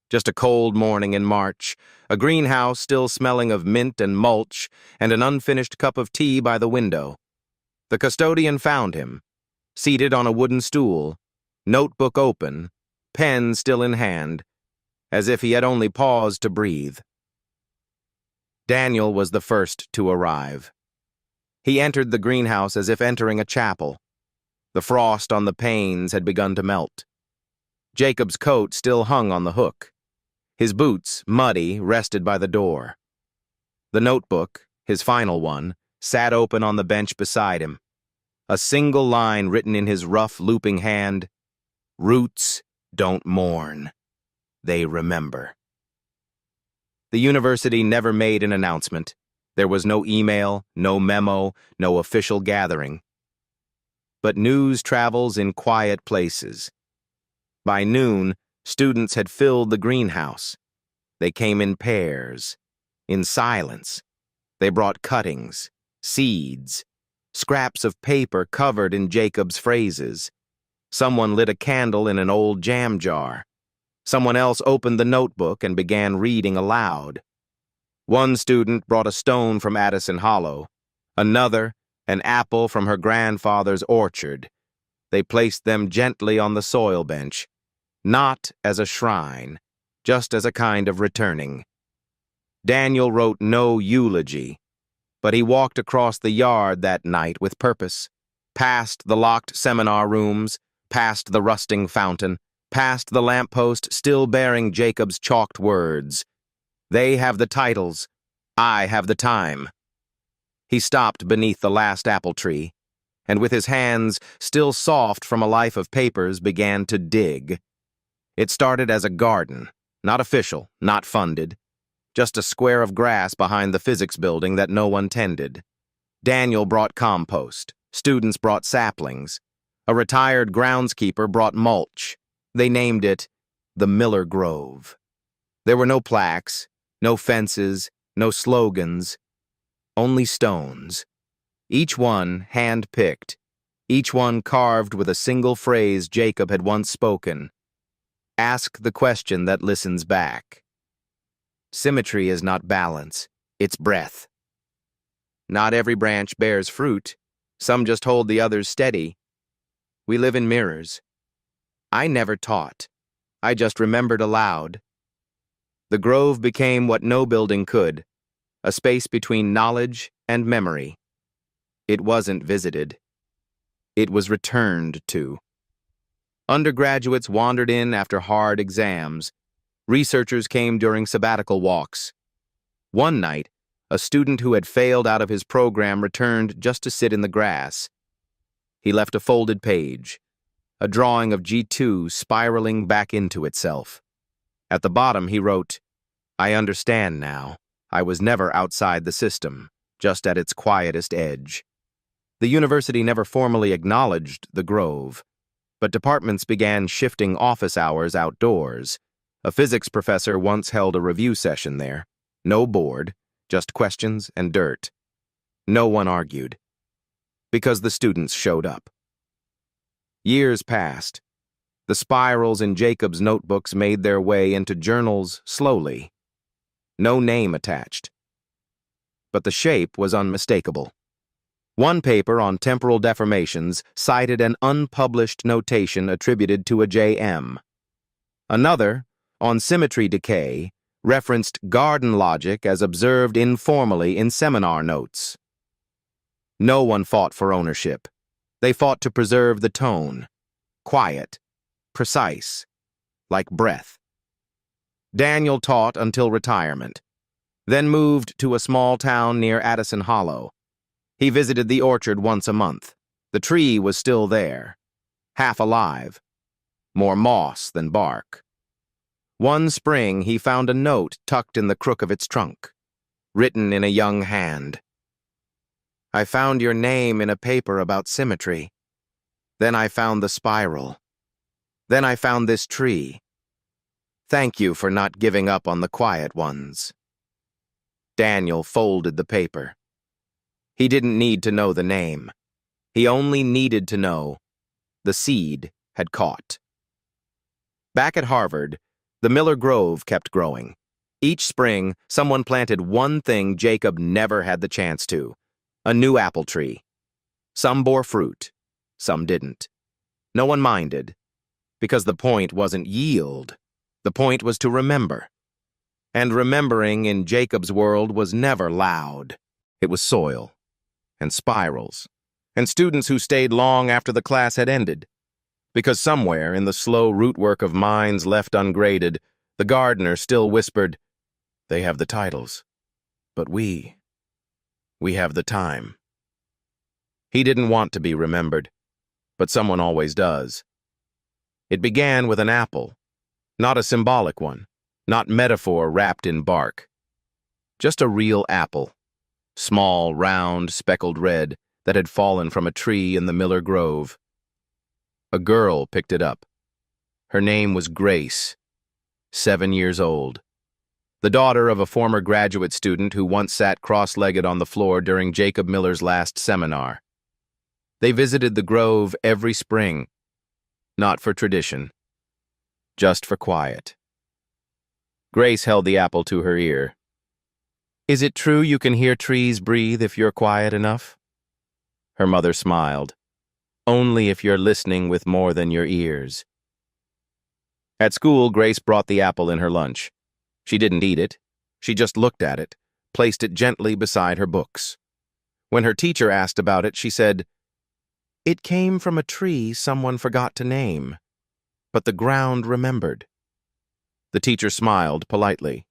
Just a cold morning in March, a greenhouse still smelling of mint and mulch, and an unfinished cup of tea by the window. The custodian found him, seated on a wooden stool, notebook open, pen still in hand, as if he had only paused to breathe. Daniel was the first to arrive. He entered the greenhouse as if entering a chapel. The frost on the panes had begun to melt. Jacob's coat still hung on the hook. His boots, muddy, rested by the door. The notebook, his final one, sat open on the bench beside him. A single line written in his rough, looping hand: "Roots don't mourn. They remember." The university never made an announcement. There was no email, no memo, no official gathering. But news travels in quiet places. By noon, students had filled the greenhouse. They came in pairs, in silence. They brought cuttings, seeds, scraps of paper covered in Jacob's phrases. Someone lit a candle in an old jam jar. Someone else opened the notebook and began reading aloud. One student brought a stone from Addison Hollow. Another, an apple from her grandfather's orchard. They placed them gently on the soil bench, not as a shrine, just as a kind of returning. Daniel wrote no eulogy, but he walked across the yard that night with purpose, past the locked seminar rooms, past the rusting fountain, past the lamppost still bearing Jacob's chalked words. "They have the titles. I have the time." He stopped beneath the last apple tree, and with his hands still soft from a life of papers began to dig. It started as a garden, not official, not funded, just a square of grass behind the physics building that no one tended. Daniel brought compost. Students brought saplings. A retired groundskeeper brought mulch. They named it the Miller Grove. There were no plaques, no fences, no slogans, only stones. Each one hand-picked, each one carved with a single phrase Jacob had once spoken. Ask the question that listens back. Symmetry is not balance, it's breadth. Not every branch bears fruit. Some just hold the others steady. We live in mirrors. I never taught. I just remembered aloud. The grove became what no building could, a space between knowledge and memory. It wasn't visited. It was returned to. Undergraduates wandered in after hard exams. Researchers came during sabbatical walks. One night, a student who had failed out of his program returned just to sit in the grass. He left a folded page, a drawing of G2 spiraling back into itself. At the bottom, he wrote, "I understand now. I was never outside the system, just at its quietest edge." The university never formally acknowledged the grove, but departments began shifting office hours outdoors. A physics professor once held a review session there. No board, just questions and dirt. No one argued, because the students showed up. Years passed. The spirals in Jacob's notebooks made their way into journals slowly. No name attached. But the shape was unmistakable. One paper on temporal deformations cited an unpublished notation attributed to a JM. Another, on symmetry decay, referenced garden logic as observed informally in seminar notes. No one fought for ownership. They fought to preserve the tone. Quiet, precise, like breath. Daniel taught until retirement, then moved to a small town near Addison Hollow. He visited the orchard once a month. The tree was still there, half alive, more moss than bark. One spring, he found a note tucked in the crook of its trunk, written in a young hand. "I found your name in a paper about symmetry. Then I found the spiral. Then I found this tree. Thank you for not giving up on the quiet ones." Daniel folded the paper. He didn't need to know the name. He only needed to know. The seed had caught. Back at Harvard, the Miller Grove kept growing. Each spring, someone planted one thing Jacob never had the chance to: a new apple tree. Some bore fruit, some didn't. No one minded, because the point wasn't yield. The point was to remember. And remembering in Jacob's world was never loud. It was soil, and spirals, and students who stayed long after the class had ended. Because somewhere in the slow rootwork of minds left ungraded, the gardener still whispered, "They have the titles, but we have the time." He didn't want to be remembered, but someone always does. It began with an apple, not a symbolic one, not metaphor wrapped in bark. Just a real apple, small, round, speckled red, that had fallen from a tree in the Miller Grove. A girl picked it up. Her name was Grace, 7 years old. The daughter of a former graduate student who once sat cross-legged on the floor during Jacob Miller's last seminar. They visited the Grove every spring, not for tradition, just for quiet. Grace held the apple to her ear. "Is it true you can hear trees breathe if you're quiet enough?" Her mother smiled. "Only if you're listening with more than your ears." At school, Grace brought the apple in her lunch. She didn't eat it. She just looked at it, placed it gently beside her books. When her teacher asked about it, she said, "It came from a tree someone forgot to name, but the ground remembered." The teacher smiled politely.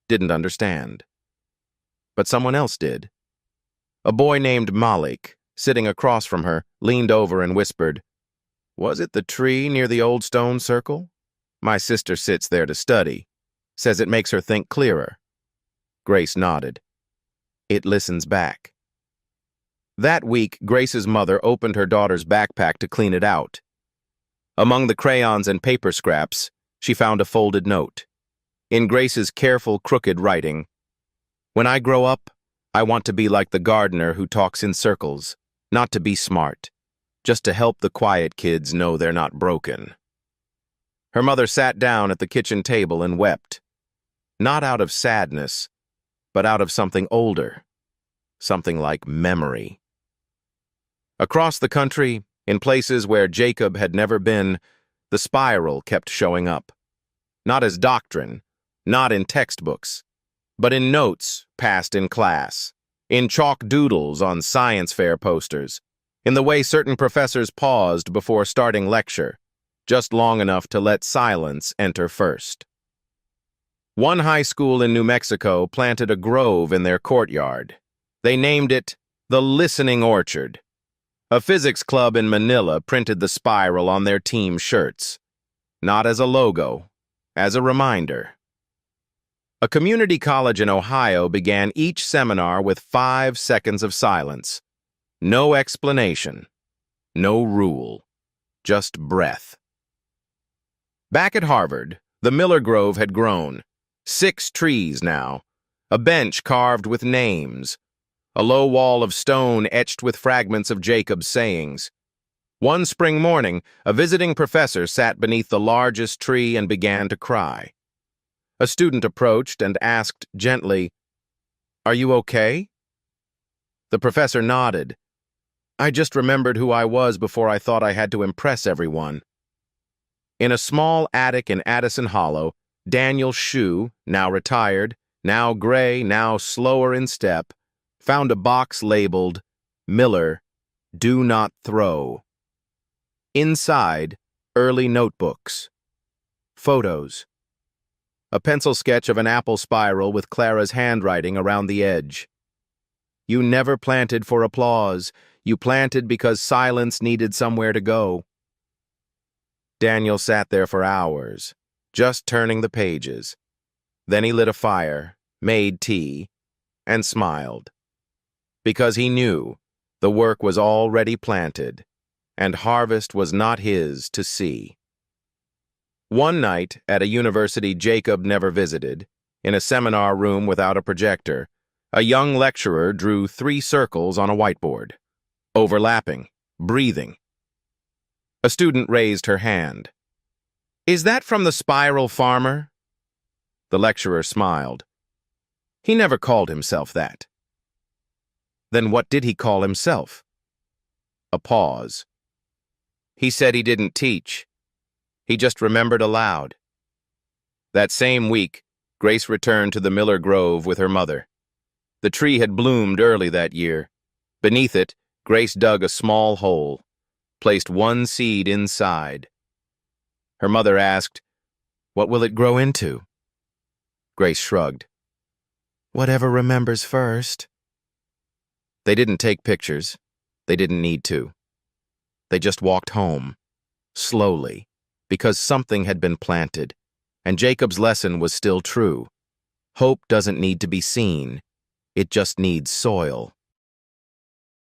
Didn't understand. But someone else did. A boy named Malik, sitting across from her, leaned over and whispered, "Was it the tree near the old stone circle? My sister sits there to study. Says it makes her think clearer." Grace nodded. "It listens back." That week, Grace's mother opened her daughter's backpack to clean it out. Among the crayons and paper scraps, she found a folded note. In Grace's careful, crooked writing, "When I grow up, I want to be like the gardener who talks in circles, not to be smart, just to help the quiet kids know they're not broken." Her mother sat down at the kitchen table and wept, not out of sadness, but out of something older, something like memory. Across the country, in places where Jacob had never been, the spiral kept showing up. Not as doctrine, not in textbooks, but in notes passed in class, in chalk doodles on science fair posters, in the way certain professors paused before starting lecture, just long enough to let silence enter first. One high school in New Mexico planted a grove in their courtyard. They named it the Listening Orchard. A physics club in Manila printed the spiral on their team shirts, not as a logo, as a reminder. A community college in Ohio began each seminar with 5 seconds of silence. No explanation, no rule, just breath. Back at Harvard, the Miller Grove had grown. 6 trees now, a bench carved with names, a low wall of stone etched with fragments of Jacob's sayings. One spring morning, a visiting professor sat beneath the largest tree and began to cry. A student approached and asked gently, "Are you okay?" The professor nodded. "I just remembered who I was before I thought I had to impress everyone." In a small attic in Addison Hollow, Daniel Shue, now retired, now gray, now slower in step, found a box labeled, "Miller, do not throw." Inside, early notebooks, photos, a pencil sketch of an apple spiral with Clara's handwriting around the edge. "You never planted for applause. You planted because silence needed somewhere to go." Daniel sat there for hours, just turning the pages. Then he lit a fire, made tea, and smiled. Because he knew the work was already planted, and harvest was not his to see. One night, at a university Jacob never visited, in a seminar room without a projector, a young lecturer drew 3 circles on a whiteboard. overlapping, breathing. A student raised her hand. "Is that from the Spiral Farmer?" The lecturer smiled. He never called himself that. Then what did he call himself? A pause. He said he didn't teach. He just remembered aloud. That same week, Grace returned to the Miller Grove with her mother. The tree had bloomed early that year. Beneath it, Grace dug a small hole, placed one seed inside. Her mother asked, "What will it grow into?" Grace shrugged. "Whatever remembers first." They didn't take pictures. They didn't need to. They just walked home, slowly, because something had been planted, and Jacob's lesson was still true. Hope doesn't need to be seen. It just needs soil.